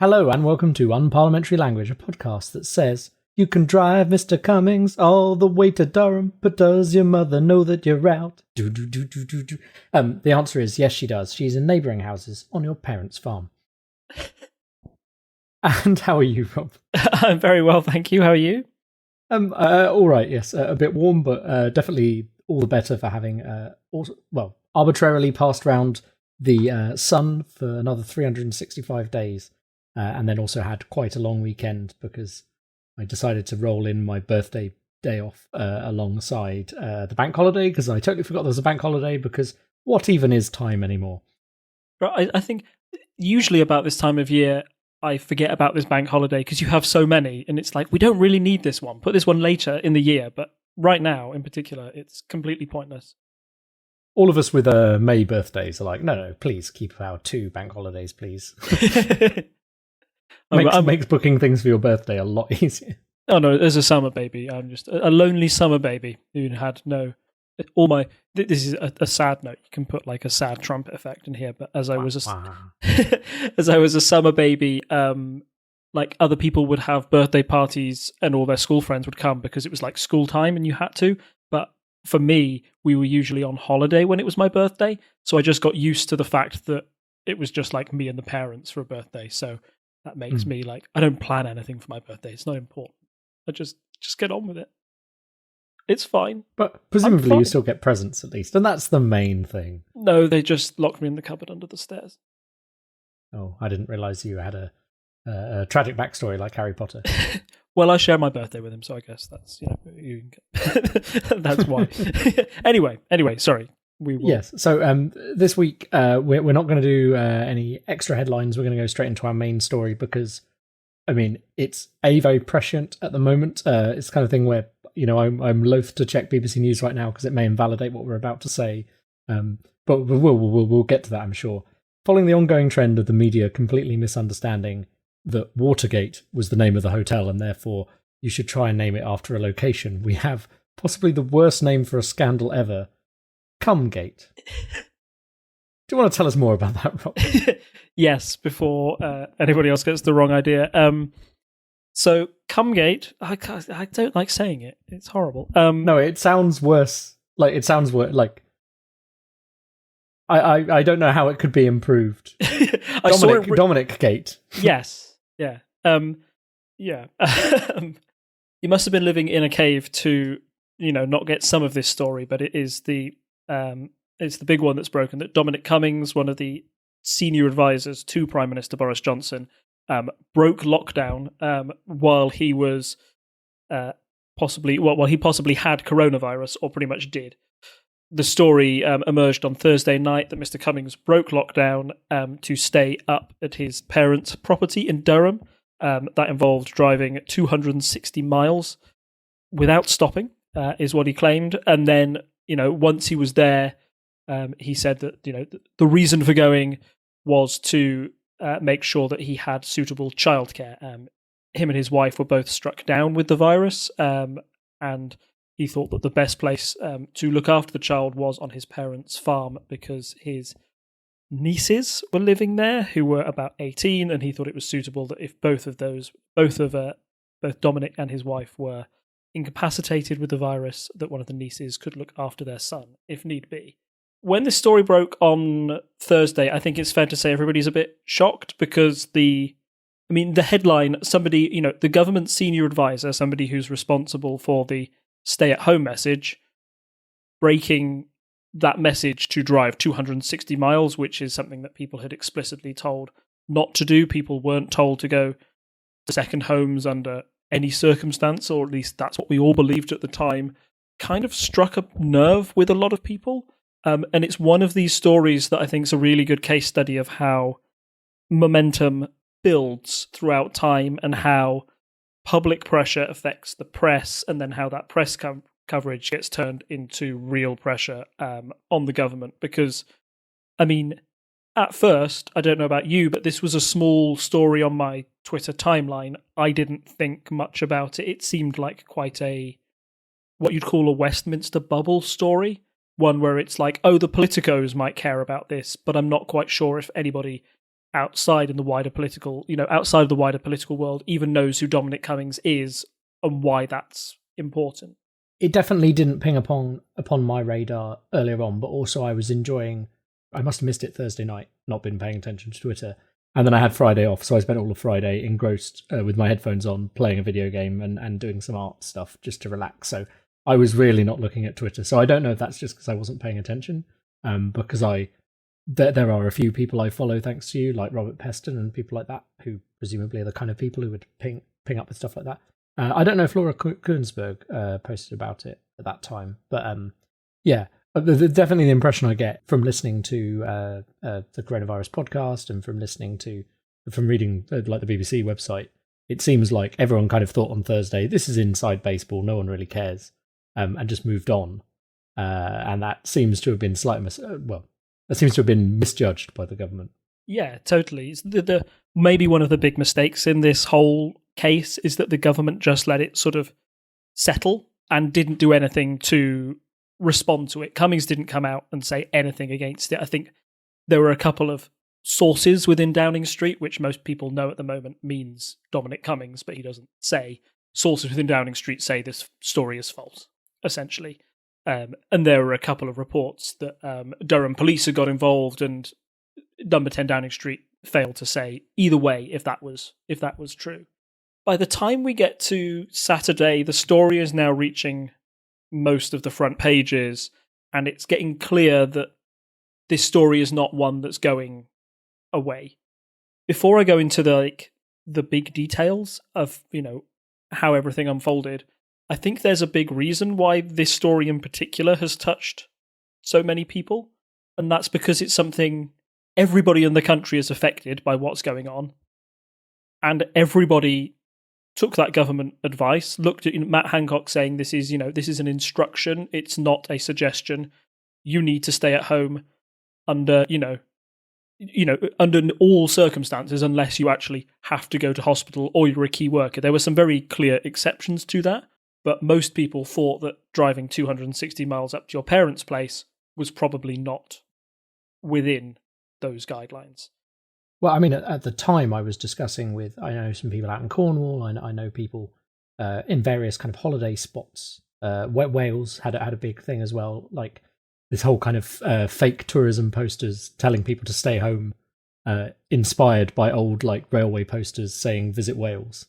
Hello and welcome to Unparliamentary Language, a podcast that says, you can drive Mr. Cummings all the way to Durham, but does your mother know that you're out? The answer is yes, she does. She's in neighbouring houses on your parents' farm. And how are you, Rob? I'm very well, thank you. How are you? All right, yes. A bit warm, but definitely all the better for having, arbitrarily passed round the sun for another 365 days. And then also had quite a long weekend because I decided to roll in my birthday day off alongside the bank holiday, because I totally forgot there was a bank holiday, because what even is time anymore? Right, I think usually about this time of year, I forget about this bank holiday because you have so many, and it's like, we don't really need this one. Put this one later in the year, but right now in particular, it's completely pointless. All of us with May birthdays are like, no, please keep our 2 bank holidays, please. Makes booking things for your birthday a lot easier. Oh no, as a summer baby, I'm just a lonely summer baby who had no. This is a sad note. You can put like a sad trumpet effect in here. But as I was a summer baby, like other people would have birthday parties and all their school friends would come because it was like school time and you had to. But for me, we were usually on holiday when it was my birthday, so I just got used to the fact that it was just like me and the parents for a birthday. So that makes me like, I don't plan anything for my birthday. It's not important. I just get on with it. It's fine. But presumably you still get presents at least, and that's the main thing. No, they just locked me in the cupboard under the stairs. Oh, I didn't realise you had a tragic backstory like Harry Potter. Well, I share my birthday with him, so I guess that's, that's why. Anyway, sorry. We will. Yes. So this week we're not going to do any extra headlines. We're going to go straight into our main story because, I mean, it's very prescient at the moment. It's the kind of thing where, I'm loath to check BBC News right now because it may invalidate what we're about to say. But we'll get to that, I'm sure. Following the ongoing trend of the media completely misunderstanding that Watergate was the name of the hotel and therefore you should try and name it after a location, we have possibly the worst name for a scandal ever. Cummgate. Do you want to tell us more about that, Rob? Yes, before anybody else gets the wrong idea. So, Cummgate, I don't like saying it. It's horrible. No, it sounds worse. I don't know how it could be improved. Dominic Gate. Yes. Yeah. Yeah. You must have been living in a cave to, not get some of this story, but it's the big one that's broken, that Dominic Cummings, one of the senior advisors to Prime Minister Boris Johnson, broke lockdown while he was possibly had coronavirus, or pretty much did. The story emerged on Thursday night that Mr. Cummings broke lockdown to stay up at his parents' property in Durham. That involved driving 260 miles without stopping, is what he claimed. And then, once he was there, he said that, the reason for going was to make sure that he had suitable childcare. Him and his wife were both struck down with the virus, and he thought that the best place to look after the child was on his parents' farm because his nieces were living there who were about 18, and he thought it was suitable that if both Dominic and his wife were incapacitated with the virus, that one of the nieces could look after their son if need be. When this story broke on Thursday, I think it's fair to say everybody's a bit shocked because the headline, somebody, the government senior advisor, somebody who's responsible for the stay-at-home message, breaking that message to drive 260 miles, which is something that people had explicitly told not to do. People weren't told to go to second homes under any circumstance, or at least that's what we all believed at the time, kind of struck a nerve with a lot of people. And it's one of these stories that I think is a really good case study of how momentum builds throughout time and how public pressure affects the press, and then how that press coverage gets turned into real pressure on the government. Because, at first, I don't know about you, but this was a small story on my Twitter timeline. I didn't think much about it. It seemed like quite what you'd call a Westminster bubble story. One where it's like, oh, the politicos might care about this, but I'm not quite sure if anybody outside of the wider political world even knows who Dominic Cummings is and why that's important. It definitely didn't ping upon my radar earlier on, but also I must have missed it Thursday night, not been paying attention to Twitter. And then I had Friday off, so I spent all of Friday engrossed with my headphones on, playing a video game and doing some art stuff just to relax. So I was really not looking at Twitter. So I don't know if that's just because I wasn't paying attention, because there are a few people I follow thanks to you, like Robert Peston and people like that, who presumably are the kind of people who would ping up with stuff like that. I don't know if Laura Kuhnsberg posted about it at that time, but yeah, definitely the impression I get from listening to the coronavirus podcast and from reading like the BBC website, it seems like everyone kind of thought on Thursday, this is inside baseball, no one really cares, and just moved on, and that seems to have been misjudged by the government. Yeah, totally. It's maybe one of the big mistakes in this whole case is that the government just let it sort of settle and didn't do anything to respond to it. Cummings didn't come out and say anything against it. I think there were a couple of sources within Downing Street, which most people know at the moment means Dominic Cummings, but he doesn't say. Sources within Downing Street say this story is false, essentially. And there were a couple of reports that Durham police had got involved, and Number 10 Downing Street failed to say either way if that was true. By the time we get to Saturday, the story is now reaching most of the front pages, and it's getting clear that this story is not one that's going away. Before I go into the big details of how everything unfolded, I think there's a big reason why this story in particular has touched so many people, and that's because it's something everybody in the country is affected by what's going on, and everybody took that government advice, looked at Matt Hancock saying this is an instruction, it's not a suggestion. You need to stay at home under under all circumstances unless you actually have to go to hospital or you're a key worker. There were some very clear exceptions to that, but most people thought that driving 260 miles up to your parents' place was probably not within those guidelines. Well, I mean, at the time I was discussing with, I know some people out in Cornwall, I know people in various kind of holiday spots. Wales had a big thing as well, like this whole kind of fake tourism posters telling people to stay home, inspired by old like railway posters saying visit Wales,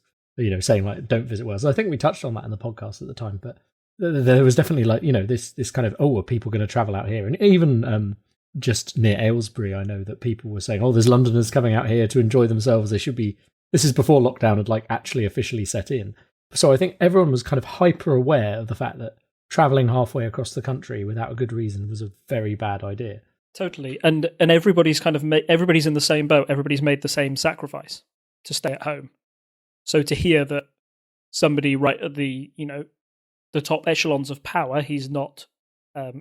saying like don't visit Wales. I think we touched on that in the podcast at the time, but there was definitely like, this kind of, are people going to travel out here? And even just near Aylesbury, I know that people were saying, there's Londoners coming out here to enjoy themselves. They should be. This is before lockdown had like actually officially set in. So I think everyone was kind of hyper aware of the fact that traveling halfway across the country without a good reason was a very bad idea. Totally. And everybody's everybody's in the same boat. Everybody's made the same sacrifice to stay at home. So to hear that somebody right at the top echelons of power, he's not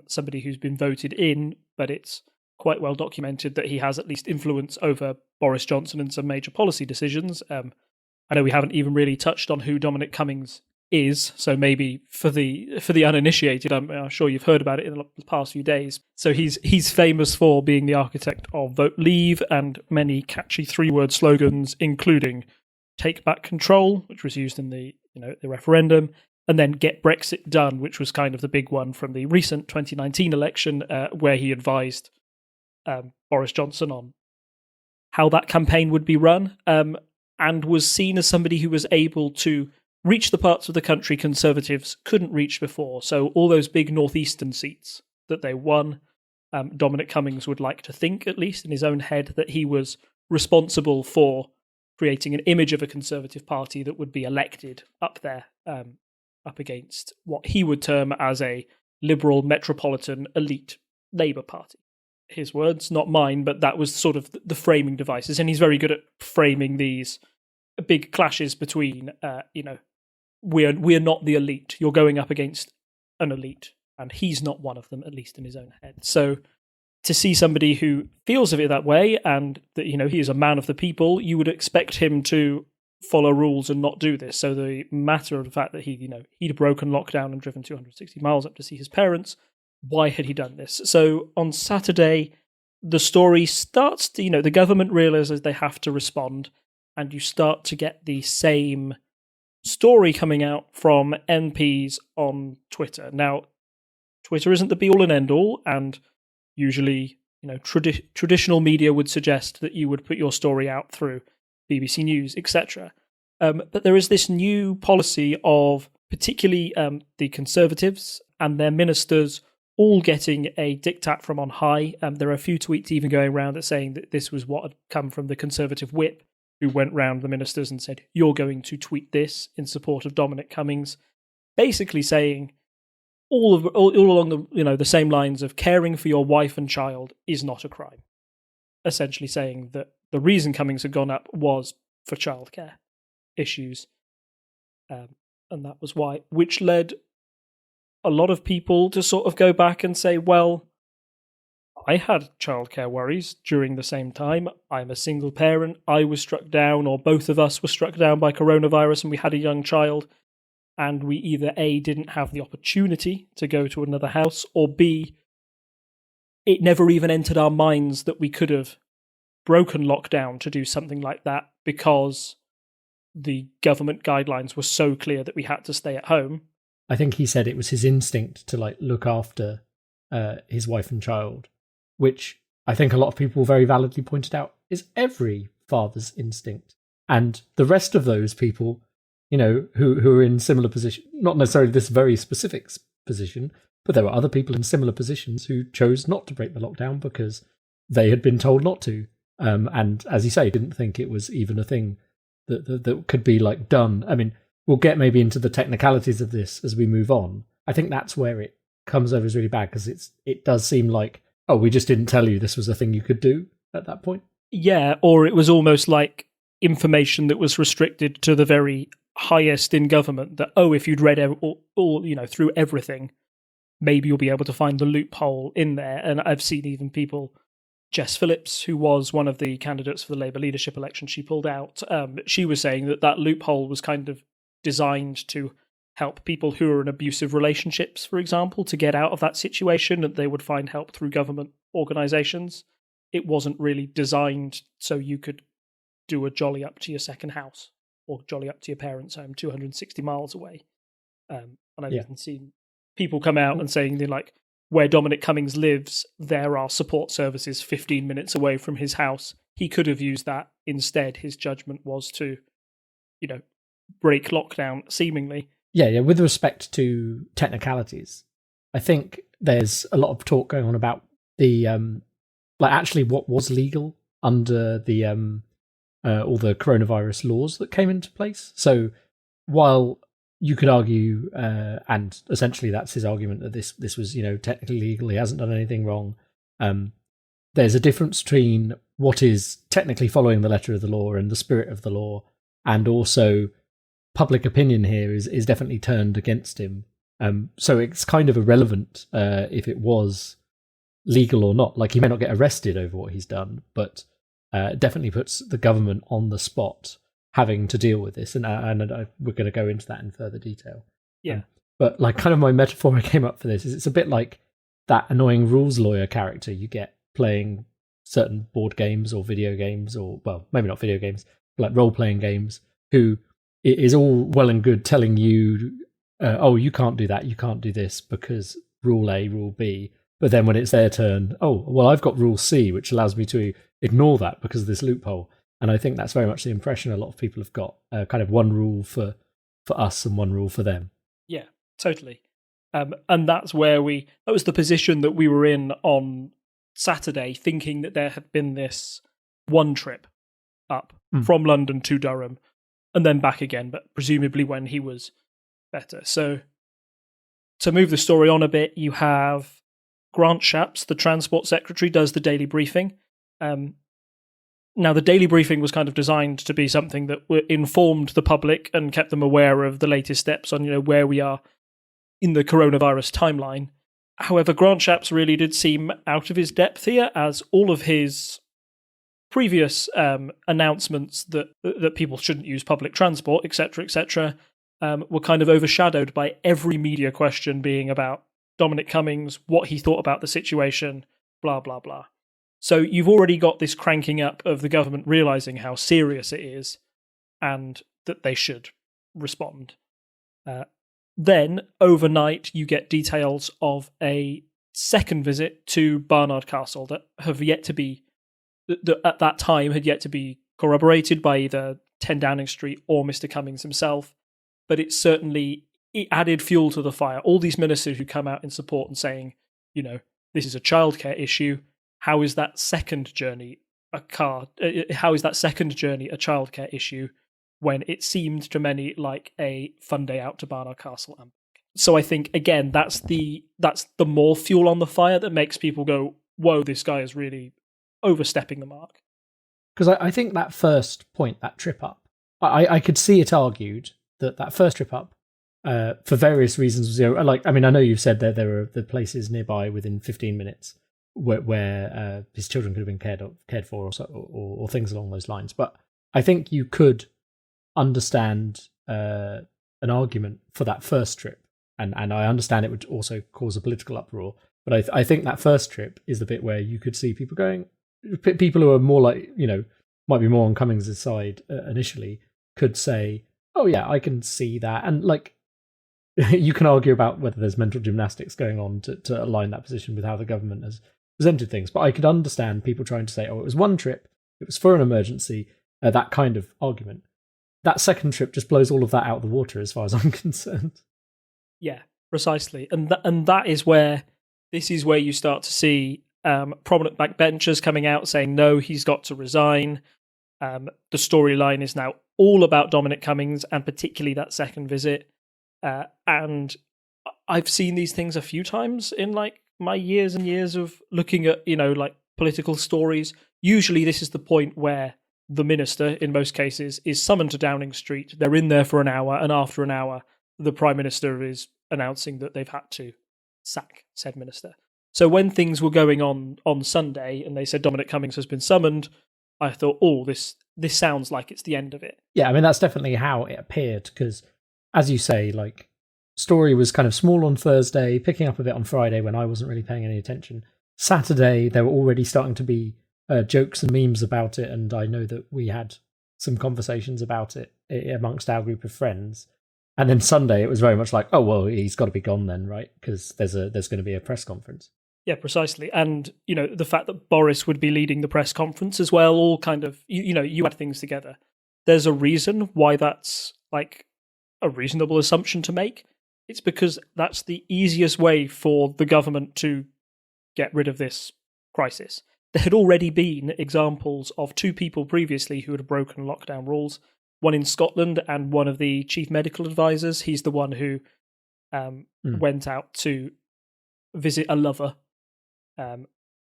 somebody who's been voted in, but it's quite well documented that he has at least influence over Boris Johnson and some major policy decisions. I know we haven't even really touched on who Dominic Cummings is, so maybe for the uninitiated, I'm sure you've heard about it in the past few days. So he's famous for being the architect of Vote Leave and many catchy 3-word slogans, including Take Back Control, which was used in the referendum, and then Get Brexit Done, which was kind of the big one from the recent 2019 election, where he advised Boris Johnson on how that campaign would be run, and was seen as somebody who was able to reach the parts of the country Conservatives couldn't reach before. So all those big northeastern seats that they won, Dominic Cummings would like to think, at least in his own head, that he was responsible for creating an image of a Conservative Party that would be elected up there, up against what he would term as a liberal metropolitan elite Labour Party. His words, not mine, but that was sort of the framing devices. And he's very good at framing these big clashes between, we're not the elite. You're going up against an elite, and he's not one of them, at least in his own head. So to see somebody who feels of it that way, and that, he is a man of the people, you would expect him to follow rules and not do this. So the matter of the fact that he'd broken lockdown and driven 260 miles up to see his parents, why had he done this? So on Saturday, the story starts to, the government realizes they have to respond, and you start to get the same story coming out from MPs on Twitter. Now, Twitter isn't the be-all and end-all, and usually, traditional media would suggest that you would put your story out through BBC News, etc. But there is this new policy of particularly the Conservatives and their ministers all getting a diktat from on high. There are a few tweets even going around that saying that this was what had come from the Conservative whip, who went round the ministers and said, "You're going to tweet this in support of Dominic Cummings," basically saying all along the same lines of caring for your wife and child is not a crime. Essentially saying that the reason Cummings had gone up was for childcare issues, and that was why, which led a lot of people to sort of go back and say, well, I had childcare worries during the same time. I'm a single parent. I was struck down, or both of us were struck down by coronavirus, and we had a young child, and we either A, didn't have the opportunity to go to another house, or B, it never even entered our minds that we could have broken lockdown to do something like that, because the government guidelines were so clear that we had to stay at home. I think he said it was his instinct to look after his wife and child, which I think a lot of people very validly pointed out is every father's instinct. And the rest of those people, who are in similar position, not necessarily this very specific position, but there were other people in similar positions who chose not to break the lockdown because they had been told not to. And as you say, didn't think it was even a thing that could be done. I mean, we'll get maybe into the technicalities of this as we move on. I think that's where it comes over as really bad, because it does seem like, oh, we just didn't tell you this was a thing you could do at that point. Yeah, or it was almost like information that was restricted to the very highest in government, that, oh, if you'd read all through everything, maybe you'll be able to find the loophole in there. And I've seen even people, Jess Phillips, who was one of the candidates for the Labour leadership election, she pulled out. She was saying that loophole was kind of designed to help people who are in abusive relationships, for example, to get out of that situation, and they would find help through government organisations. It wasn't really designed so you could do a jolly up to your second house or jolly up to your parents' home 260 miles away. And I've even seen people come out and saying they're like, where Dominic Cummings lives, there are support services 15 minutes away from his house. He could have used that. Instead, his judgment was to, break lockdown, seemingly. Yeah. With respect to technicalities, I think there's a lot of talk going on about the actually what was legal under the all the coronavirus laws that came into place. So while you could argue, and essentially that's his argument, that this was technically legal, he hasn't done anything wrong. There's a difference between what is technically following the letter of the law and the spirit of the law, and also public opinion here is definitely turned against him. So it's kind of irrelevant if it was legal or not. Like, he may not get arrested over what he's done, but definitely puts the government on the spot having to deal with this. And we're going to go into that in further detail. Yeah. But kind of my metaphor I came up for this is it's a bit like that annoying rules lawyer character you get playing certain board games or video games, or, well, maybe not video games, like role-playing games, who it is all well and good telling you, oh, you can't do that, you can't do this because rule A, rule B. But then when it's their turn, oh, well, I've got rule C, which allows me to ignore that because of this loophole. And I think that's very much the impression a lot of people have got, kind of one rule for us and one rule for them. Yeah, totally. And that's where that was the position that we were in on Saturday, thinking that there had been this one trip up from London to Durham and then back again, but presumably when he was better. So to move the story on a bit, you have Grant Shapps, the Transport Secretary, does the daily briefing. Now, the daily briefing was kind of designed to be something that informed the public and kept them aware of the latest steps on, where we are in the coronavirus timeline. However, Grant Shapps really did seem out of his depth here, as all of his previous announcements that people shouldn't use public transport, etc., were kind of overshadowed by every media question being about Dominic Cummings, what he thought about the situation, blah, blah, blah. So you've already got this cranking up of the government realising how serious it is and that they should respond. Then, overnight, you get details of a second visit to Barnard Castle that have yet to be, that at that time had yet to be corroborated by either 10 Downing Street or Mr. Cummings himself. But it added fuel to the fire. All these ministers who come out in support and saying, this is a childcare issue. How is that second journey a childcare issue when it seemed to many like a fun day out to Barnard Castle and back? So I think, again, that's the more fuel on the fire that makes people go, whoa, this guy is really overstepping the mark. Because I think that first point, that trip up, I could see it argued that first trip up, for various reasons, I know you've said that there are the places nearby within 15 minutes where his children could have been cared for or things along those lines. But I think you could understand an argument for that first trip. And I understand it would also cause a political uproar. But I think that first trip is the bit where you could see people who are more like, might be more on Cummings' side initially, could say, oh yeah, I can see that. And you can argue about whether there's mental gymnastics going on to align that position with how the government has presented things. But I could understand people trying to say, oh, it was one trip, it was for an emergency, that kind of argument. That second trip just blows all of that out of the water as far as I'm concerned. Yeah, precisely. And that is where you start to see prominent backbenchers coming out saying, no, he's got to resign. The storyline is now all about Dominic Cummings and particularly that second visit. And I've seen these things a few times in my years and years of looking at, political stories. Usually this is the point where the minister, in most cases, is summoned to Downing Street. They're in there for an hour, and after an hour, the Prime Minister is announcing that they've had to sack said minister. So when things were going on Sunday and they said Dominic Cummings has been summoned, I thought, oh, this sounds like it's the end of it. Yeah, that's definitely how it appeared, because, as you say, story was kind of small on Thursday, picking up a bit on Friday when I wasn't really paying any attention. Saturday, there were already starting to be jokes and memes about it, and I know that we had some conversations about it amongst our group of friends. And then Sunday, it was very much like, oh, well, he's got to be gone then, right? Because there's going to be a press conference. Yeah, precisely. And, the fact that Boris would be leading the press conference as well, all kind of, you add things together. There's a reason why that's a reasonable assumption to make. It's because that's the easiest way for the government to get rid of this crisis. There had already been examples of two people previously who had broken lockdown rules, one in Scotland and one of the chief medical advisors. He's the one who went out to visit a lover,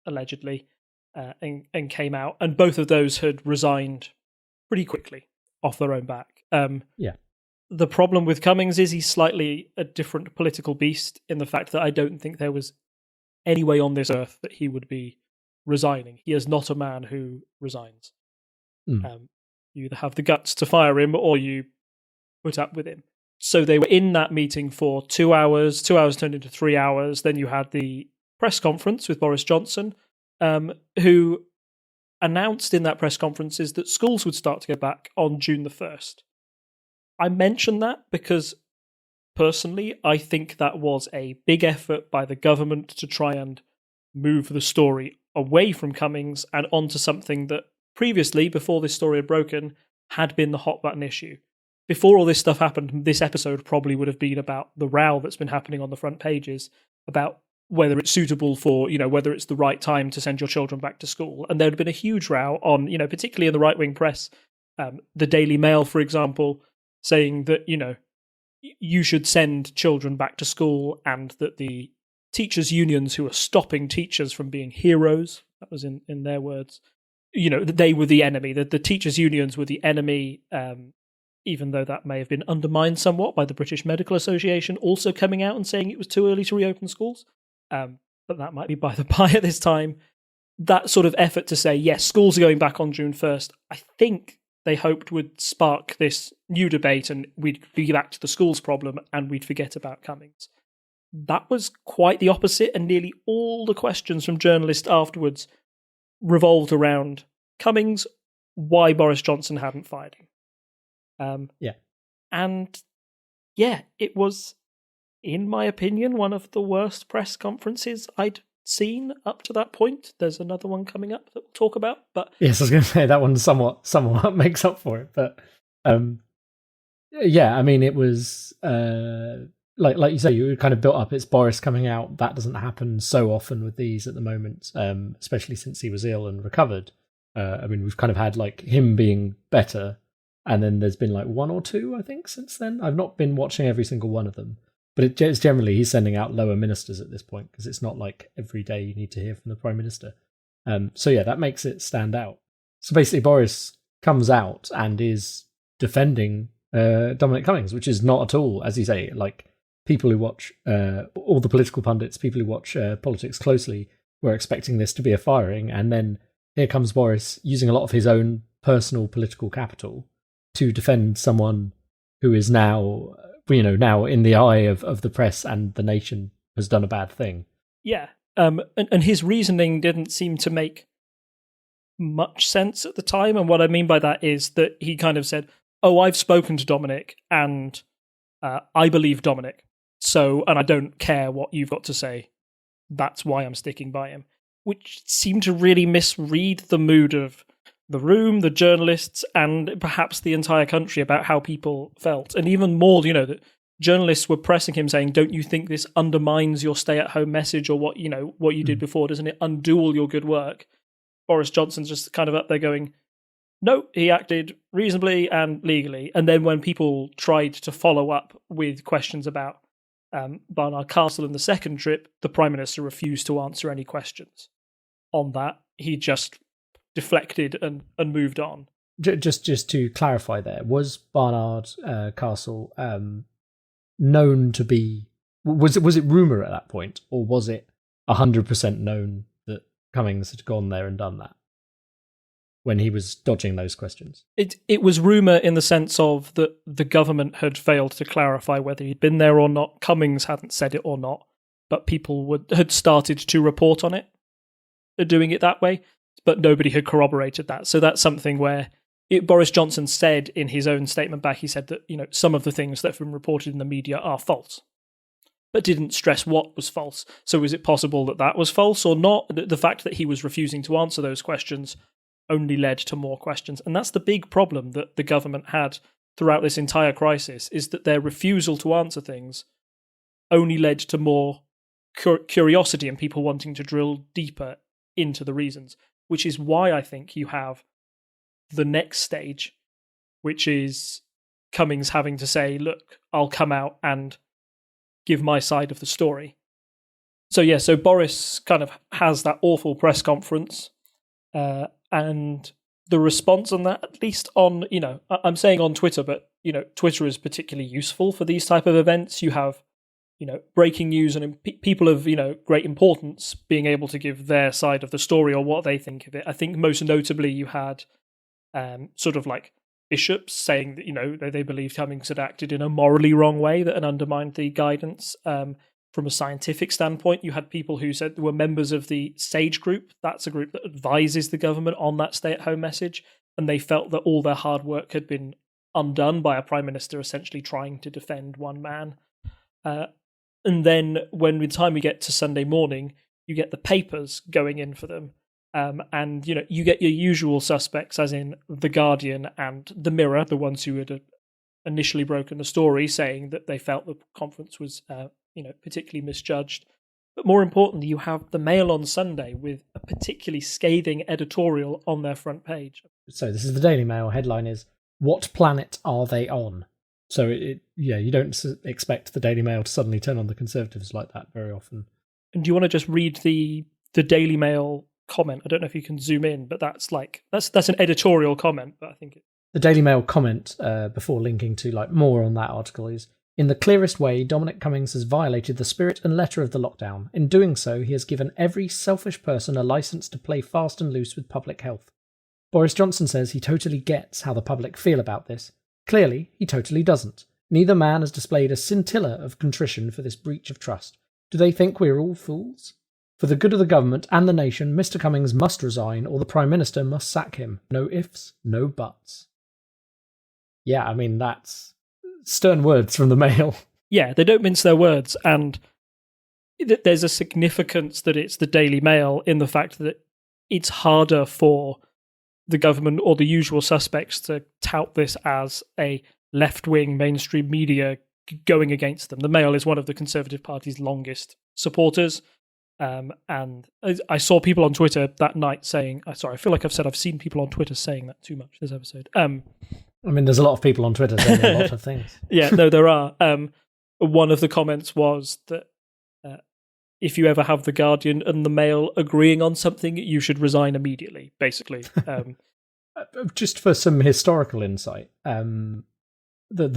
allegedly, and came out. And both of those had resigned pretty quickly off their own back. Yeah. The problem with Cummings is he's slightly a different political beast in the fact that I don't think there was any way on this earth that he would be resigning. He is not a man who resigns. You either have the guts to fire him or you put up with him. So they were in that meeting for 2 hours. 2 hours turned into 3 hours. Then you had the press conference with Boris Johnson, who announced in that press conference that schools would start to go back on June the 1st. I mention that because, personally, I think that was a big effort by the government to try and move the story away from Cummings and onto something that previously, before this story had broken, had been the hot button issue. Before all this stuff happened, this episode probably would have been about the row that's been happening on the front pages about whether it's suitable for, whether it's the right time to send your children back to school. And there had been a huge row on, particularly in the right-wing press, the Daily Mail, for example, saying that, you should send children back to school and that the teachers' unions who are stopping teachers from being heroes, that was in their words, that they were the enemy, that the teachers' unions were the enemy, even though that may have been undermined somewhat by the British Medical Association also coming out and saying it was too early to reopen schools. But that might be by the by at this time. That sort of effort to say, yes, schools are going back on June 1st, I think they hoped would spark this new debate and we'd be back to the schools problem and we'd forget about Cummings. That was quite the opposite, and nearly all the questions from journalists afterwards revolved around Cummings, why Boris Johnson hadn't fired him. And yeah, it was, in my opinion, one of the worst press conferences I'd seen up to that point. There's another one coming up that we'll talk about, but yes, I was going to say that one somewhat makes up for it. But yeah, I mean, it was like you say, you kind of built up. It's Boris coming out. That doesn't happen so often with these at the moment, especially since he was ill and recovered. I mean, we've kind of had like him being better, and then there's been like one or two, I think, since then. I've not been watching every single one of them. But it's generally he's sending out lower ministers at this point, because it's not like every day you need to hear from the Prime Minister. So yeah, that makes it stand out. So basically Boris comes out and is defending Dominic Cummings, which is not at all, as you say, like people who watch, all the political pundits, people who watch politics closely were expecting this to be a firing. And then here comes Boris using a lot of his own personal political capital to defend someone who is now in the eye of the press and the nation has done a bad thing. Yeah. And his reasoning didn't seem to make much sense at the time. And what I mean by that is that he kind of said, oh, I've spoken to Dominic and I believe Dominic. So, and I don't care what you've got to say. That's why I'm sticking by him. Which seemed to really misread the mood of the room, the journalists, and perhaps the entire country about how people felt. And even more, that journalists were pressing him saying, don't you think this undermines your stay-at-home message or what you did before? Doesn't it undo all your good work? Boris Johnson's just kind of up there going, no, he acted reasonably and legally. And then when people tried to follow up with questions about Barnard Castle in the second trip, the Prime Minister refused to answer any questions on that. He just deflected and moved on. Just to clarify there, was Barnard Castle known to be... Was it rumour at that point, or was it 100% known that Cummings had gone there and done that when he was dodging those questions? It was rumour in the sense of that the government had failed to clarify whether he'd been there or not. Cummings hadn't said it or not, but people had started to report on it, doing it that way, but nobody had corroborated that. So that's something where Boris Johnson said in his own statement back, he said that some of the things that have been reported in the media are false, but didn't stress what was false. So is it possible that that was false or not? The fact that he was refusing to answer those questions only led to more questions. And that's the big problem that the government had throughout this entire crisis, is that their refusal to answer things only led to more curiosity and people wanting to drill deeper into the reasons, which is why I think you have the next stage, which is Cummings having to say, look, I'll come out and give my side of the story. So Boris kind of has that awful press conference, and the response on that, at least on, I'm saying on Twitter, but, Twitter is particularly useful for these type of events. You have, breaking news and people of, great importance being able to give their side of the story or what they think of it. I think most notably you had sort of like bishops saying that, they believed Cummings had acted in a morally wrong way that had undermined the guidance. From a scientific standpoint, you had people who said they were members of the SAGE group. That's a group that advises the government on that stay-at-home message, and they felt that all their hard work had been undone by a prime minister essentially trying to defend one man. And then when by the time we get to Sunday morning, you get the papers going in for them. And, you get your usual suspects, as in The Guardian and The Mirror, the ones who had initially broken the story, saying that they felt the conference was particularly misjudged. But more importantly, you have the Mail on Sunday with a particularly scathing editorial on their front page. So this is the Daily Mail. Headline is, "What planet are they on?" So you don't expect the Daily Mail to suddenly turn on the Conservatives like that very often. And do you want to just read the Daily Mail comment? I don't know if you can zoom in, but that's an editorial comment, but I think the Daily Mail comment before linking to more on that article is, "In the clearest way, Dominic Cummings has violated the spirit and letter of the lockdown. In doing so, he has given every selfish person a licence to play fast and loose with public health. Boris Johnson says he totally gets how the public feel about this. Clearly, he totally doesn't. Neither man has displayed a scintilla of contrition for this breach of trust. Do they think we're all fools? For the good of the government and the nation, Mr. Cummings must resign or the Prime Minister must sack him. No ifs, no buts. Yeah, I mean, that's stern words from the Mail. Yeah, they don't mince their words, and there's a significance that it's the Daily Mail in the fact that it's harder for the government or the usual suspects to tout this as a left-wing mainstream media going against them. The Mail is one of the Conservative Party's longest supporters, and I saw people on Twitter that night saying, sorry, I feel like I've seen people on Twitter saying that too much this episode. I mean, there's a lot of people on Twitter saying a lot of things. Yeah, no, there are. One of the comments was that if you ever have The Guardian and the Mail agreeing on something, you should resign immediately, basically. Just for some historical insight, the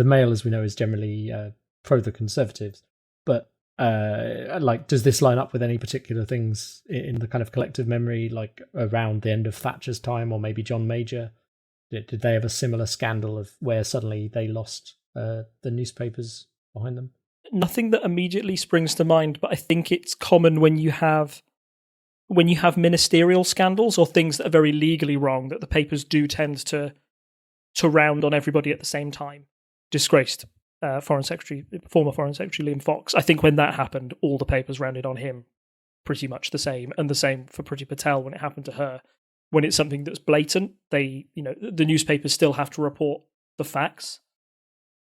Mail, as we know, is generally pro the Conservatives, but does this line up with any particular things in the kind of collective memory, like around the end of Thatcher's time or maybe John Major? Did they have a similar scandal of where suddenly they lost the newspapers behind them? Nothing that immediately springs to mind, but I think it's common when you have ministerial scandals or things that are very legally wrong that the papers do tend to round on everybody at the same time. Disgraced former Foreign Secretary Liam Fox. I think when that happened, all the papers rounded on him pretty much the same, and the same for Priti Patel when it happened to her. When it's something that's blatant, the newspapers still have to report the facts.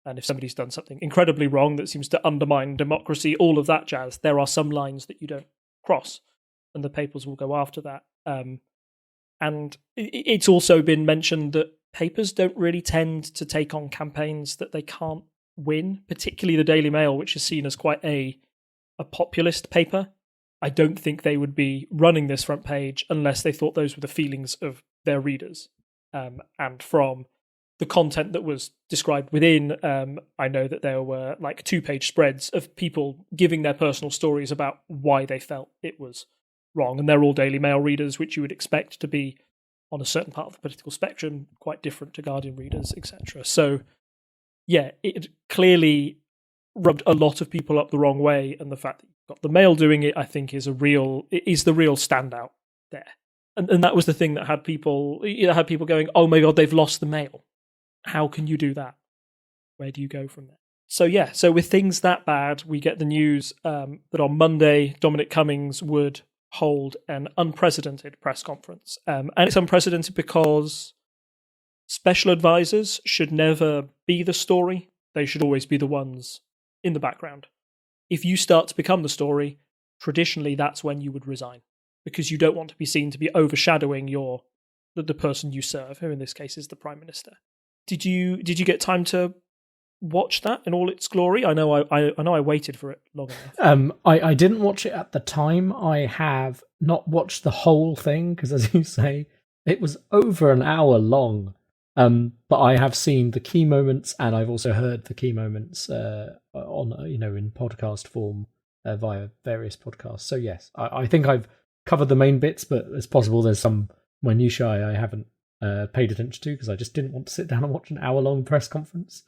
And if somebody's done something incredibly wrong that seems to undermine democracy, all of that jazz, there are some lines that you don't cross, and the papers will go after that. And it's also been mentioned that papers don't really tend to take on campaigns that they can't win, particularly the Daily Mail, which is seen as quite a populist paper. I don't think they would be running this front page unless they thought those were the feelings of their readers. And from the content that was described within, I know that there were like 2-page spreads of people giving their personal stories about why they felt it was wrong. And they're all Daily Mail readers, which you would expect to be on a certain part of the political spectrum, quite different to Guardian readers, etc. So, yeah, it clearly rubbed a lot of people up the wrong way. And the fact that you've got the Mail doing it, I think, is the real standout there. And that was the thing that had people going, oh my God, they've lost the Mail. How can you do that? Where do you go from there? So yeah, so with things that bad, we get the news that on Monday, Dominic Cummings would hold an unprecedented press conference. And it's unprecedented because special advisors should never be the story. They should always be the ones in the background. If you start to become the story, traditionally that's when you would resign, because you don't want to be seen to be overshadowing the person you serve, who in this case is the Prime Minister. Did you get time to watch that in all its glory? I know I waited for it long enough. I didn't watch it at the time. I have not watched the whole thing because, as you say, it was over an hour long. But I have seen the key moments, and I've also heard the key moments on in podcast form via various podcasts. So yes, I think I've covered the main bits, but it's possible there's some minutiae I haven't paid attention to because I just didn't want to sit down and watch an hour-long press conference.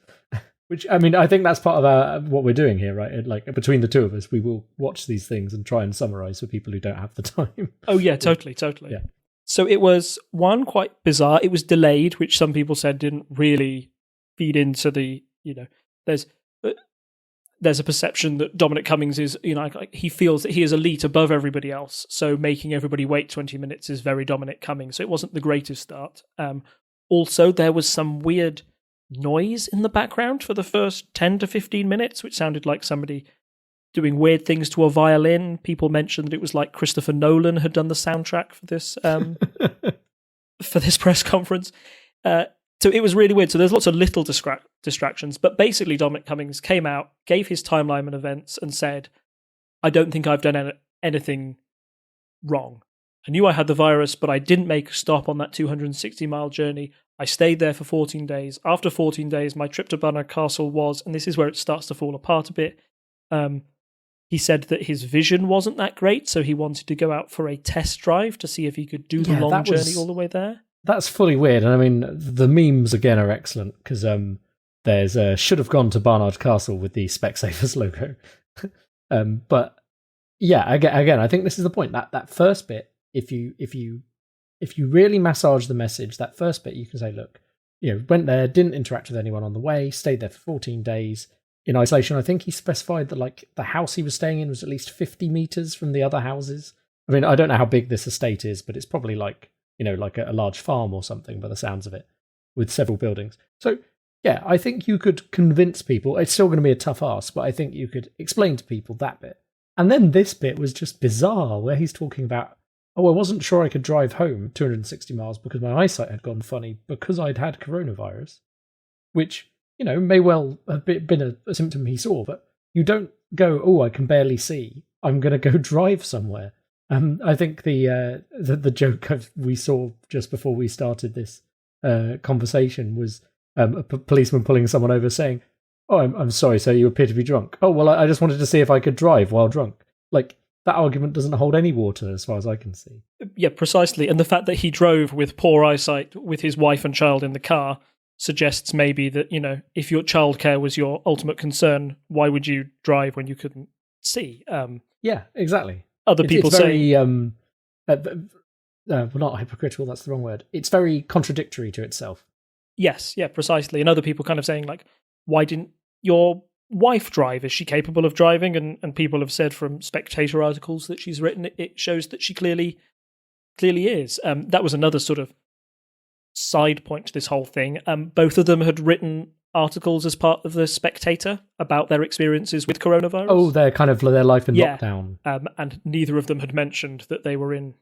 Which, I mean, I think that's part of what we're doing here, right? Like, between the two of us, we will watch these things and try and summarize for people who don't have the time. Oh, yeah, totally. Yeah. So it was, one, quite bizarre. It was delayed, which some people said didn't really feed into the, there's a perception that Dominic Cummings is, he feels that he is elite above everybody else. So making everybody wait 20 minutes is very Dominic Cummings. So it wasn't the greatest start. Also, there was some weird noise in the background for the first 10 to 15 minutes, which sounded like somebody doing weird things to a violin. People mentioned that it was like Christopher Nolan had done the soundtrack for this for this press conference. So it was really weird. So there's lots of little distractions. But basically, Dominic Cummings came out, gave his timeline and events, and said, I don't think I've done anything wrong. I knew I had the virus, but I didn't make a stop on that 260-mile journey. I stayed there for 14 days. After 14 days, my trip to Barnard Castle was, and this is where it starts to fall apart a bit, he said that his vision wasn't that great, so he wanted to go out for a test drive to see if he could do the long journey all the way there. That's fully weird. And I mean, the memes again are excellent because there's should have gone to Barnard Castle with the Specsavers logo. But yeah, again, I think this is the point. That first bit, if you really massage the message, that first bit, you can say, look, went there, didn't interact with anyone on the way, stayed there for 14 days in isolation. I think he specified that like the house he was staying in was at least 50 meters from the other houses. I mean, I don't know how big this estate is, but it's probably like, like a large farm or something by the sounds of it, with several buildings. So yeah, I think you could convince people. It's still going to be a tough ask, but I think you could explain to people that bit. And then this bit was just bizarre, where he's talking about, oh, I wasn't sure I could drive home 260 miles because my eyesight had gone funny because I'd had coronavirus, which, may well have been a symptom he saw, but you don't go, oh, I can barely see, I'm going to go drive somewhere. I think the joke we saw just before we started this conversation was a policeman pulling someone over saying, oh, I'm sorry, sir, you appear to be drunk. Oh, well, I just wanted to see if I could drive while drunk. Like, that argument doesn't hold any water as far as I can see. Yeah, precisely. And the fact that he drove with poor eyesight with his wife and child in the car suggests maybe that, if your childcare was your ultimate concern, why would you drive when you couldn't see? Yeah, exactly. Other people it's say... very, well, not hypocritical, that's the wrong word. It's very contradictory to itself. Yes, yeah, precisely. And other people kind of saying, like, why didn't your wife drive? Is she capable of driving? And people have said from Spectator articles that she's written, it shows that she clearly is. That was another sort of side point to this whole thing. Both of them had written articles as part of the Spectator about their experiences with coronavirus. Oh, their life in lockdown. And neither of them had mentioned that they were in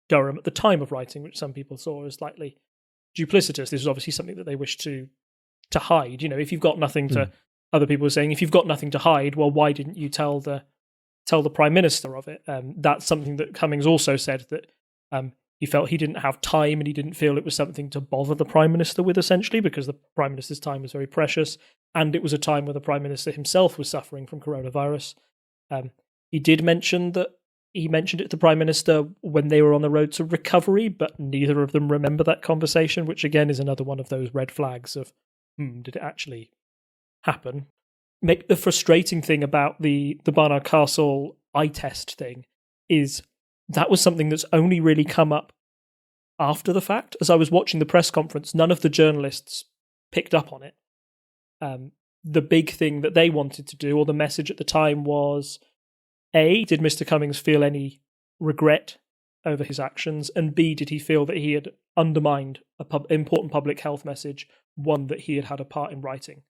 Durham at the time of writing, which some people saw as slightly duplicitous. This is obviously something that they wished to hide. If you've got nothing to... Other people were saying, if you've got nothing to hide, well, why didn't you tell the Prime Minister of it? That's something that Cummings also said, that he felt he didn't have time and he didn't feel it was something to bother the Prime Minister with, essentially, because the Prime Minister's time was very precious, and it was a time where the Prime Minister himself was suffering from coronavirus. He did mention that he mentioned it to the Prime Minister when they were on the road to recovery, but neither of them remember that conversation, which again is another one of those red flags of, did it actually happen? The frustrating thing about the Barnard Castle eye test thing is that was something that's only really come up after the fact. As I was watching the press conference, none of the journalists picked up on it. The big thing that they wanted to do, or the message at the time, was A, did Mr. Cummings feel any regret over his actions? And B, did he feel that he had undermined an important public health message, one that he had had a part in writing?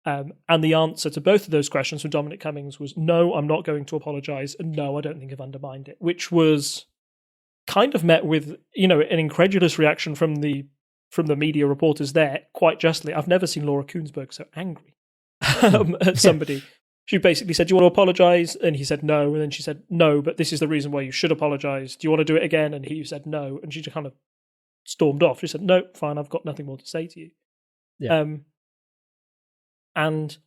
And the answer to both of those questions from Dominic Cummings was, no, I'm not going to apologise, and no, I don't think I've undermined it, which was kind of met with, an incredulous reaction from the media reporters there, quite justly. I've never seen Laura Kuenssberg so angry at somebody. She basically said, do you want to apologise? And he said no, and then she said, no, but this is the reason why you should apologise. Do you want to do it again? And he said no, and she just kind of stormed off. She said, no, fine, I've got nothing more to say to you. Yeah. And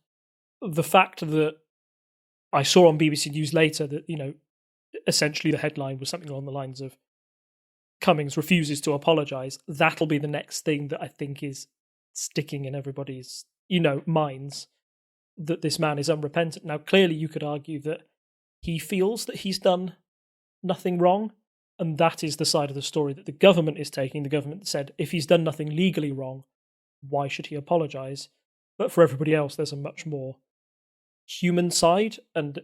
the fact that I saw on BBC News later that, essentially the headline was something along the lines of Cummings refuses to apologise, that'll be the next thing that I think is sticking in everybody's, minds, that this man is unrepentant. Now, clearly you could argue that he feels that he's done nothing wrong, and that is the side of the story that the government is taking. The government said, if he's done nothing legally wrong, why should he apologise? But for everybody else, there's a much more human side and,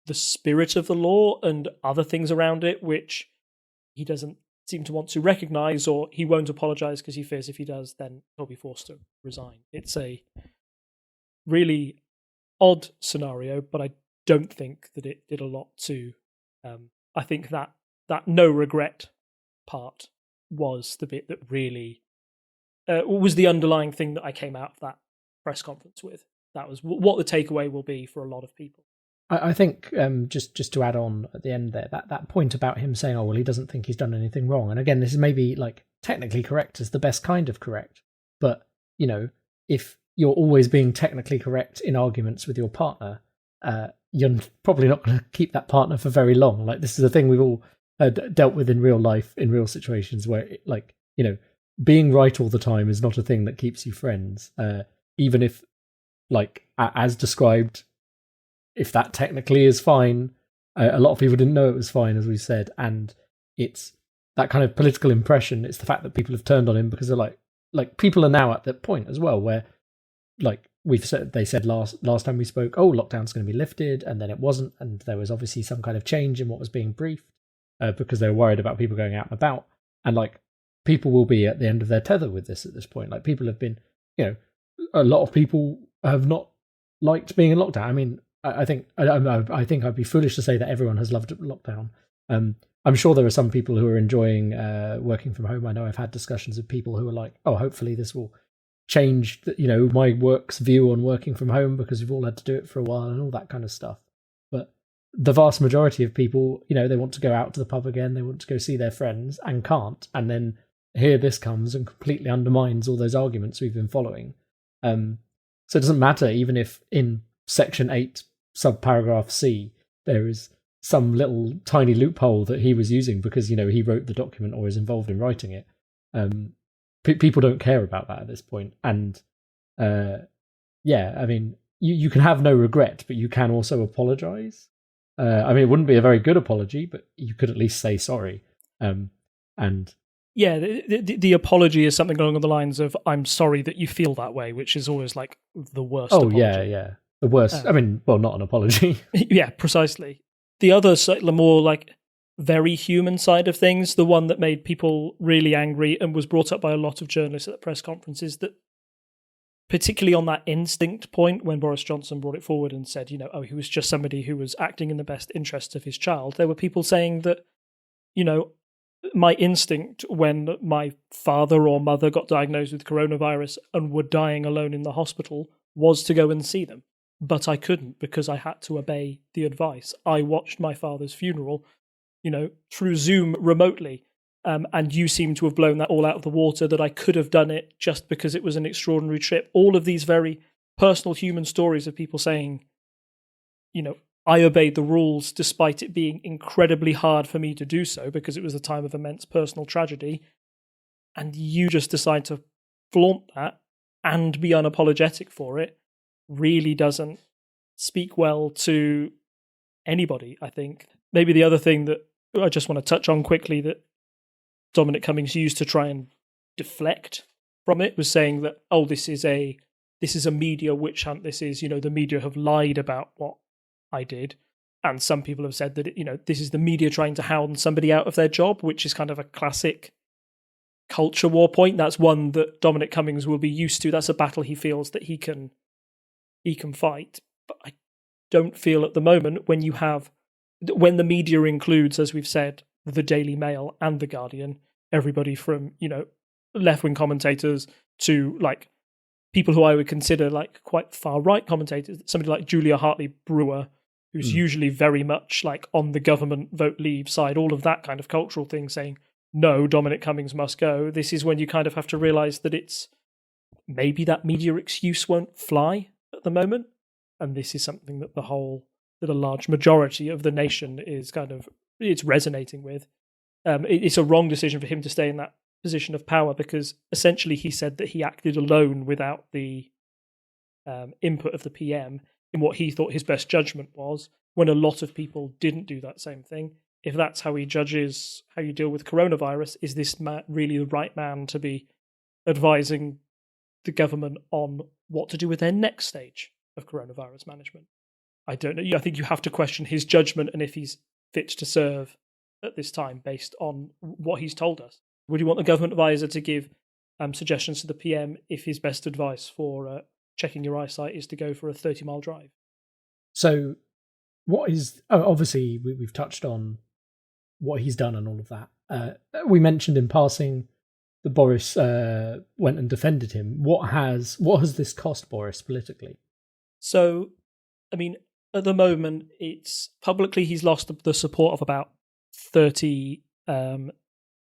the spirit of the law and other things around it, which he doesn't seem to want to recognise, or he won't apologise because he fears if he does, then he'll be forced to resign. It's a really odd scenario, but I don't think that it did a lot to... I think that no regret part was the bit that really was the underlying thing that I came out of that press conference with. That was what the takeaway will be for a lot of people. I think just to add on at the end there, that point about him saying, oh, well, he doesn't think he's done anything wrong. And again, this is maybe like technically correct is the best kind of correct. But, if you're always being technically correct in arguments with your partner, you're probably not going to keep that partner for very long. Like, this is a thing we've all dealt with in real life, in real situations where, being right all the time is not a thing that keeps you friends. Even if, as described, if that technically is fine, a lot of people didn't know it was fine, as we said, and it's that kind of political impression. It's the fact that people have turned on him because they're like people are now at that point as well where, like they said last time we spoke, oh, lockdown's going to be lifted, and then it wasn't, and there was obviously some kind of change in what was being briefed because they were worried about people going out and about, and like people will be at the end of their tether with this at this point. Like people have been, a lot of people have not liked being in lockdown. I mean, I think I'd be foolish to say that everyone has loved lockdown. I'm sure there are some people who are enjoying working from home. I know I've had discussions with people who are like, oh, hopefully this will change, my work's view on working from home because we've all had to do it for a while and all that kind of stuff. But the vast majority of people, they want to go out to the pub again, they want to go see their friends and can't. And then here this comes and completely undermines all those arguments we've been following. So it doesn't matter, even if in Section 8, subparagraph C, there is some little tiny loophole that he was using because, he wrote the document or is involved in writing it. People don't care about that at this point. And I mean, you can have no regret, but you can also apologize. I mean, it wouldn't be a very good apology, but you could at least say sorry. And yeah, the apology is something along the lines of "I'm sorry that you feel that way," which is always like the worst. Oh apology. yeah, the worst. I mean, well, not an apology. Yeah, precisely. The other, the more like very human side of things, the one that made people really angry and was brought up by a lot of journalists at the press conferences, that particularly on that instinct point when Boris Johnson brought it forward and said, he was just somebody who was acting in the best interests of his child. There were people saying that, my instinct when my father or mother got diagnosed with coronavirus and were dying alone in the hospital was to go and see them. But I couldn't because I had to obey the advice. I watched my father's funeral, through Zoom remotely. And you seem to have blown that all out of the water, that I could have done it just because it was an extraordinary trip. All of these very personal human stories of people saying, I obeyed the rules despite it being incredibly hard for me to do so because it was a time of immense personal tragedy. And you just decide to flaunt that and be unapologetic for it really doesn't speak well to anybody, I think. Maybe the other thing that I just want to touch on quickly that Dominic Cummings used to try and deflect from it was saying that, oh, this is a media witch hunt. This is, the media have lied about what I did. And some people have said that, this is the media trying to hound somebody out of their job, which is kind of a classic culture war point. That's one that Dominic Cummings will be used to. That's a battle he feels that he can fight. But I don't feel at the moment when the media includes, as we've said, the Daily Mail and the Guardian, everybody from, left-wing commentators to like people who I would consider like quite far-right commentators, somebody like Julia Hartley-Brewer, who's usually very much like on the government vote leave side, all of that kind of cultural thing, saying, no, Dominic Cummings must go. This is when you kind of have to realise that it's maybe that media excuse won't fly at the moment. And this is something that a large majority of the nation is it's resonating with. It's a wrong decision for him to stay in that position of power because essentially he said that he acted alone without the input of the PM in what he thought his best judgment was, when a lot of people didn't do that same thing. If that's how he judges how you deal with coronavirus, is this really the right man to be advising the government on what to do with their next stage of coronavirus management? I don't know. I think you have to question his judgment and if he's fit to serve at this time based on what he's told us. Would you want the government advisor to give suggestions to the PM if his best advice for checking your eyesight is to go for a 30-mile drive? So what is... obviously, we've touched on what he's done and all of that. We mentioned in passing that Boris went and defended him. What has this cost Boris politically? So, I mean, at the moment, it's publicly he's lost the support of about 30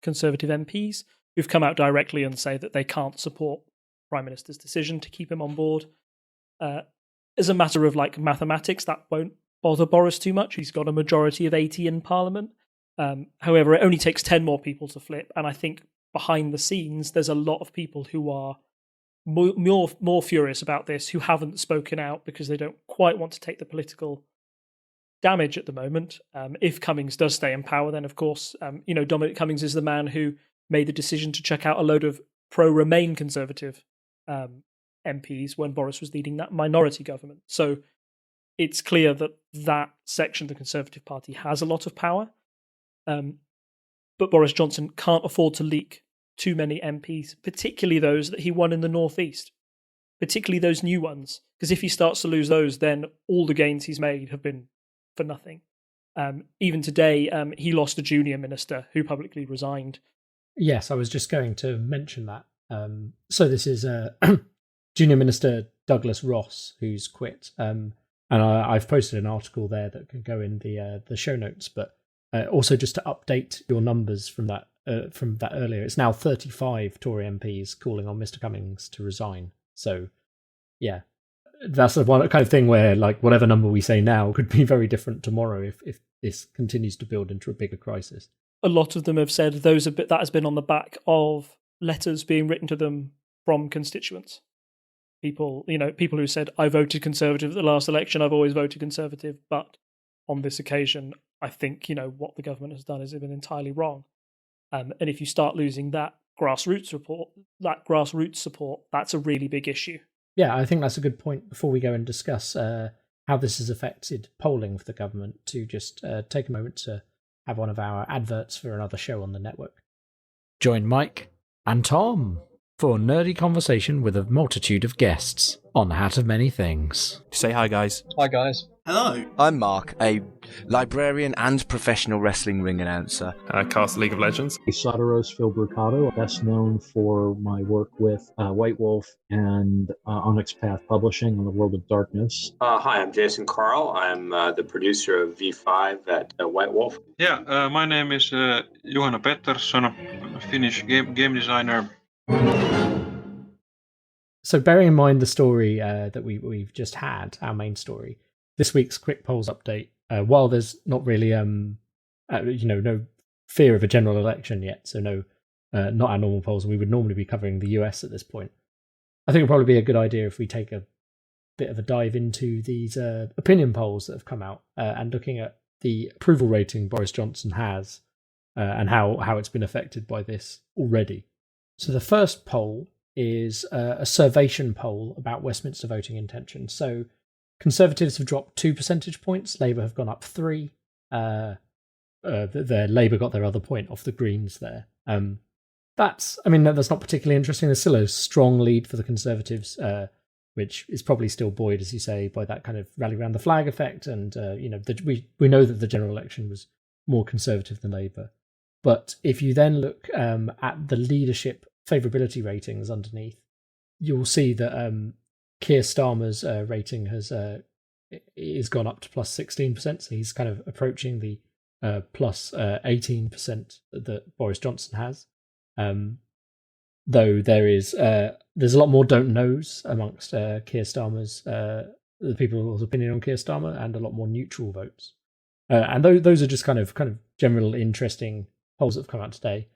Conservative MPs who've come out directly and say that they can't support Prime Minister's decision to keep him on board. As a matter of like mathematics, that won't bother Boris too much. He's got a majority of 80 in Parliament. However, it only takes 10 more people to flip, and I think behind the scenes there's a lot of people who are more furious about this, who haven't spoken out because they don't quite want to take the political damage at the moment. If Cummings does stay in power, then of course, Dominic Cummings is the man who made the decision to chuck out a load of pro-Remain Conservative MPs when Boris was leading that minority government. So it's clear that that section of the Conservative Party has a lot of power. But Boris Johnson can't afford to leak too many MPs, particularly those that he won in the Northeast, particularly those new ones. Because if he starts to lose those, then all the gains he's made have been for nothing. Even today, he lost a junior minister who publicly resigned. Yes, I was just going to mention that. So this is Junior Minister Douglas Ross, who's quit. And I've posted an article there that can go in the show notes. But also just to update your numbers from that earlier, it's now 35 Tory MPs calling on Mr. Cummings to resign. So, yeah, that's the one kind of thing where, like, whatever number we say now could be very different tomorrow if this continues to build into a bigger crisis. A lot of them have said that has been on the back of letters being written to them from constituents. People who said, I voted Conservative at the last election, I've always voted Conservative, but on this occasion, I think, what the government has done has been entirely wrong. And if you start losing that grassroots support, that's a really big issue. Yeah, I think that's a good point before we go and discuss how this has affected polling for the government, to just take a moment to have one of our adverts for another show on the network. Join Mike and Tom for nerdy conversation with a multitude of guests on Hat of Many Things. Say hi, guys. Hi, guys. Hello. I'm Mark, a librarian and professional wrestling ring announcer. I cast League of Legends. Soteros Phil Brucato, best known for my work with White Wolf and Onyx Path Publishing on the World of Darkness. Hi, I'm Jason Carl. I'm the producer of V5 at White Wolf. Yeah, my name is Johanna Pettersson, a Finnish game designer. So bearing in mind the story that we've just had, our main story, this week's quick polls update, while there's not really no fear of a general election yet, so not our normal polls, and we would normally be covering the US at this point, I think it'd probably be a good idea if we take a bit of a dive into these opinion polls that have come out and looking at the approval rating Boris Johnson has and how it's been affected by this already. So the first poll is a Survation poll about Westminster voting intention. So Conservatives have dropped 2 percentage points. Labour have gone up 3. Labour got their other point off the Greens there. That's not particularly interesting. There's still a strong lead for the Conservatives, which is probably still buoyed, as you say, by that kind of rally around the flag effect. And we know that the general election was more Conservative than Labour. But if you then look at the leadership favourability ratings underneath, you'll see that Keir Starmer's rating has gone up to plus 16%, so he's kind of approaching the plus 18% that Boris Johnson has. Though there's a lot more don't knows amongst Keir Starmer's the people's opinion on Keir Starmer, and a lot more neutral votes. And those are just kind of general interesting polls that have come out today.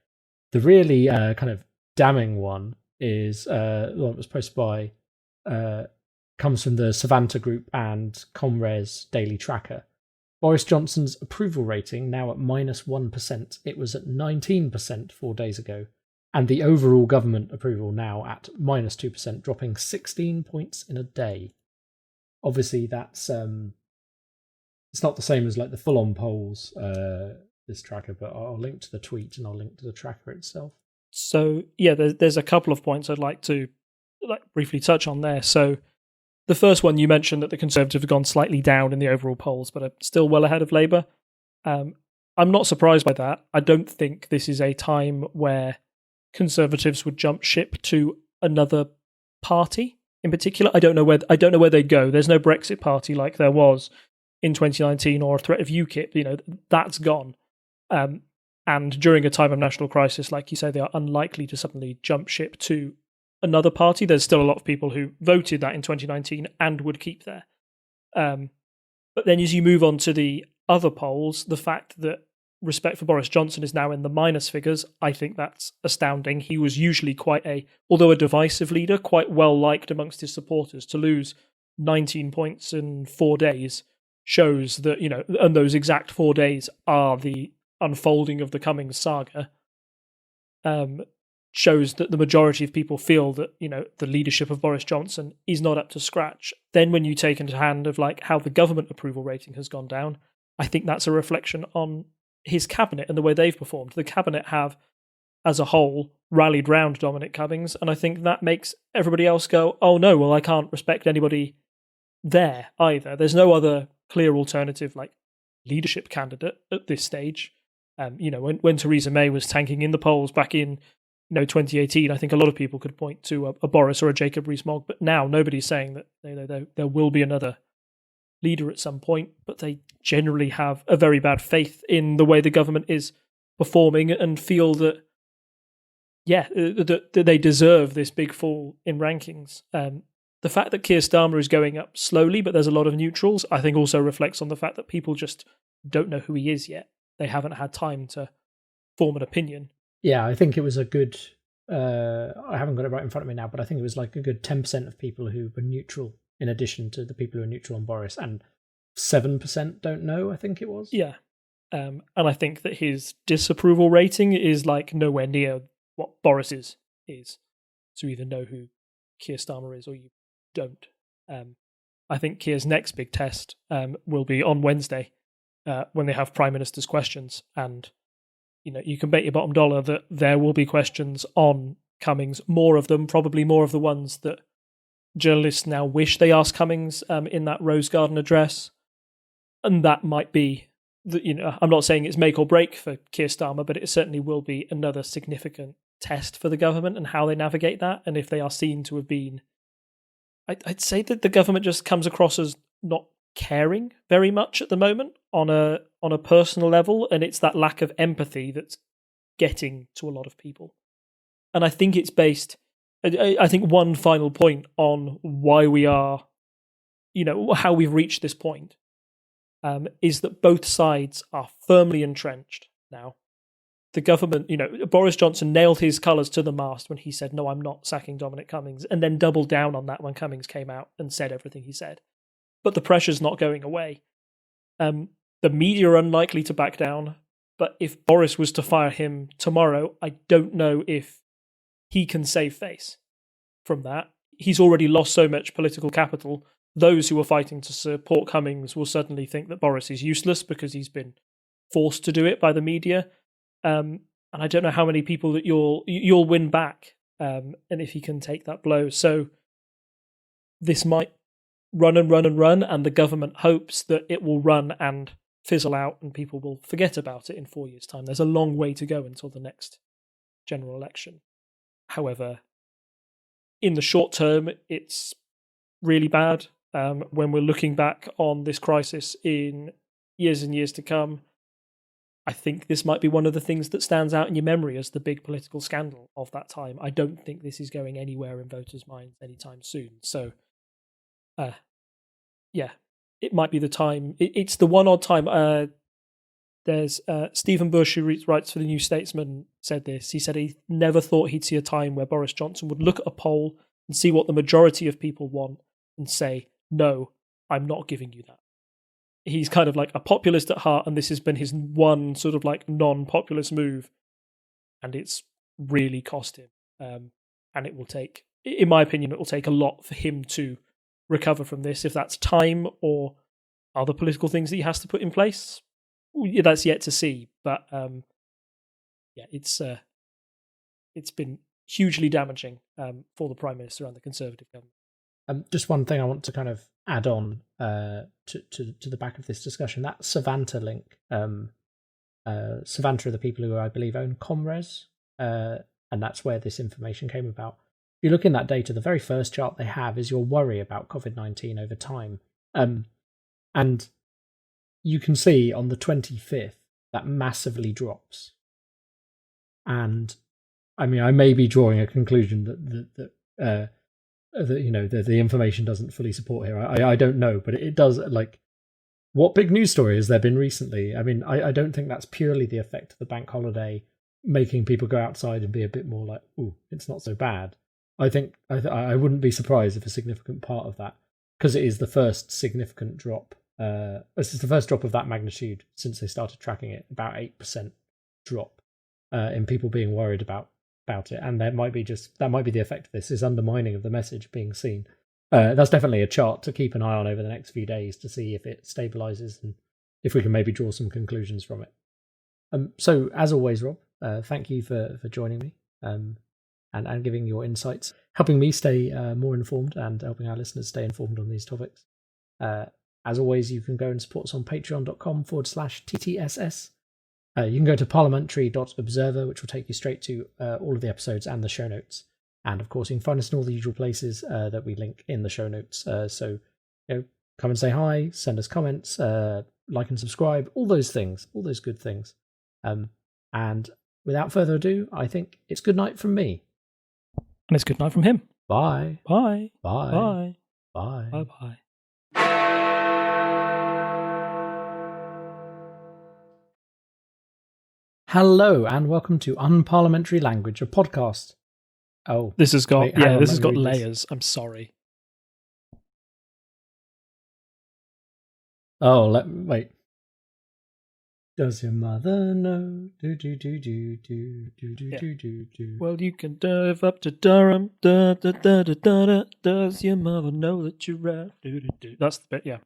The really kind of damning one is the one that was posted by comes from the Savanta Group and Comres Daily Tracker. Boris Johnson's approval rating now at -1%. It was at 19% 4 days ago. And the overall government approval now at -2%, dropping 16 points in a day. Obviously, that's it's not the same as like the full-on polls, this tracker, but I'll link to the tweet and I'll link to the tracker itself. So, yeah, there's a couple of points I'd like to briefly touch on there. So the first one, you mentioned that the Conservatives have gone slightly down in the overall polls, but are still well ahead of Labour. I'm not surprised by that. I don't think this is a time where Conservatives would jump ship to another party in particular. I don't know where they'd go. There's no Brexit party like there was in 2019 or a threat of UKIP. That's gone. And during a time of national crisis, like you say, they are unlikely to suddenly jump ship to another party. There's still a lot of people who voted that in 2019 and would keep there. But then as you move on to the other polls, the fact that respect for Boris Johnson is now in the minus figures, I think that's astounding. He was usually although a divisive leader, quite well liked amongst his supporters. To lose 19 points in 4 days shows that, and those exact 4 days are the unfolding of the Cummings saga, shows that the majority of people feel that, the leadership of Boris Johnson is not up to scratch. Then when you take into hand of like how the government approval rating has gone down, I think that's a reflection on his cabinet and the way they've performed. The cabinet have, as a whole, rallied round Dominic Cummings, and I think that makes everybody else go, oh no, well, I can't respect anybody there either. There's no other clear alternative like leadership candidate at this stage. When Theresa May was tanking in the polls back in 2018, I think a lot of people could point to a Boris or a Jacob Rees-Mogg, but now nobody's saying that there will be another leader at some point, but they generally have a very bad faith in the way the government is performing and feel that, that they deserve this big fall in rankings. The fact that Keir Starmer is going up slowly, but there's a lot of neutrals, I think also reflects on the fact that people just don't know who he is yet. They haven't had time to form an opinion. Yeah, I think it was a good, I haven't got it right in front of me now, but I think it was like a good 10% of people who were neutral in addition to the people who are neutral on Boris, and 7% don't know, I think it was. Yeah. And I think that his disapproval rating is like nowhere near what Boris's is. So you either know who Keir Starmer is or you don't. I think Keir's next big test will be on Wednesday when they have Prime Minister's questions. And you can bet your bottom dollar that there will be questions on Cummings, more of them, probably more of the ones that journalists now wish they asked Cummings in that Rose Garden address. And that might be, I'm not saying it's make or break for Keir Starmer, but it certainly will be another significant test for the government and how they navigate that. And if they are seen to have been, I'd say that the government just comes across as not caring very much at the moment on a personal level, and it's that lack of empathy that's getting to a lot of people. And I think it's based, I think one final point on why we are, how we've reached this point, is that both sides are firmly entrenched now. The government, Boris Johnson nailed his colours to the mast when he said, no, I'm not sacking Dominic Cummings, and then doubled down on that when Cummings came out and said everything he said. But the pressure's not going away. The media are unlikely to back down, but if Boris was to fire him tomorrow, I don't know if he can save face from that. He's already lost so much political capital. Those who are fighting to support Cummings will suddenly think that Boris is useless because he's been forced to do it by the media. And I don't know how many people that you'll win back, and if he can take that blow. So this might run and run and run, and the government hopes that it will run and fizzle out and people will forget about it in 4 years' time. There's a long way to go until the next general election. However, in the short term, it's really bad. When we're looking back on this crisis in years and years to come, I think this might be one of the things that stands out in your memory as the big political scandal of that time. I don't think this is going anywhere in voters' minds anytime soon. So, it might be the time. It's the one odd time. There's Stephen Bush, who writes for the New Statesman, said this. He said he never thought he'd see a time where Boris Johnson would look at a poll and see what the majority of people want and say, no, I'm not giving you that. He's kind of like a populist at heart, and this has been his one sort of like non-populist move, and it's really cost him. And it will take, in my opinion, it will take a lot for him to recover from this. If that's time or other political things that he has to put in place, that's yet to see. But it's been hugely damaging for the Prime Minister and the Conservative government. Just one thing I want to kind of add on to the back of this discussion, that Savanta link. Savanta are the people who I believe own Comres, and that's where this information came about. If you look in that data, the very first chart they have is your worry about COVID-19 over time. And you can see on the 25th that massively drops. And I mean, I may be drawing a conclusion that the information doesn't fully support here. I don't know, but it does. Like, what big news story has there been recently? I mean, I don't think that's purely the effect of the bank holiday making people go outside and be a bit more like, ooh, it's not so bad. I think I wouldn't be surprised if a significant part of that, because it is the first significant drop this is the first drop of that magnitude since they started tracking it. About 8% drop in people being worried about it, and that might be the effect of this is undermining of the message being seen. That's definitely a chart to keep an eye on over the next few days to see if it stabilizes and if we can maybe draw some conclusions from it. So as always, Rob, thank you for joining me and giving your insights, helping me stay more informed and helping our listeners stay informed on these topics. As always, you can go and support us on patreon.com/TTSS. You can go to parliamentary.observer, which will take you straight to all of the episodes and the show notes. And of course, you can find us in all the usual places that we link in the show notes. So, come and say hi, send us comments, like and subscribe, all those things, all those good things. And without further ado, I think it's good night from me. And it's good night from him. Bye. Bye. Bye. Bye. Bye. Bye-bye. Hello and welcome to Unparliamentary Language, a podcast. Oh, this has got wait, hang on, this has let me got read this. layers. I'm sorry. Oh, wait. Does your mother know? Do do do do do do do Yeah. do. Well, you can drive up to Durham. Da, da, da, da, da, da. Does your mother know that you're right? Do, do, do. That's the bit. Yeah.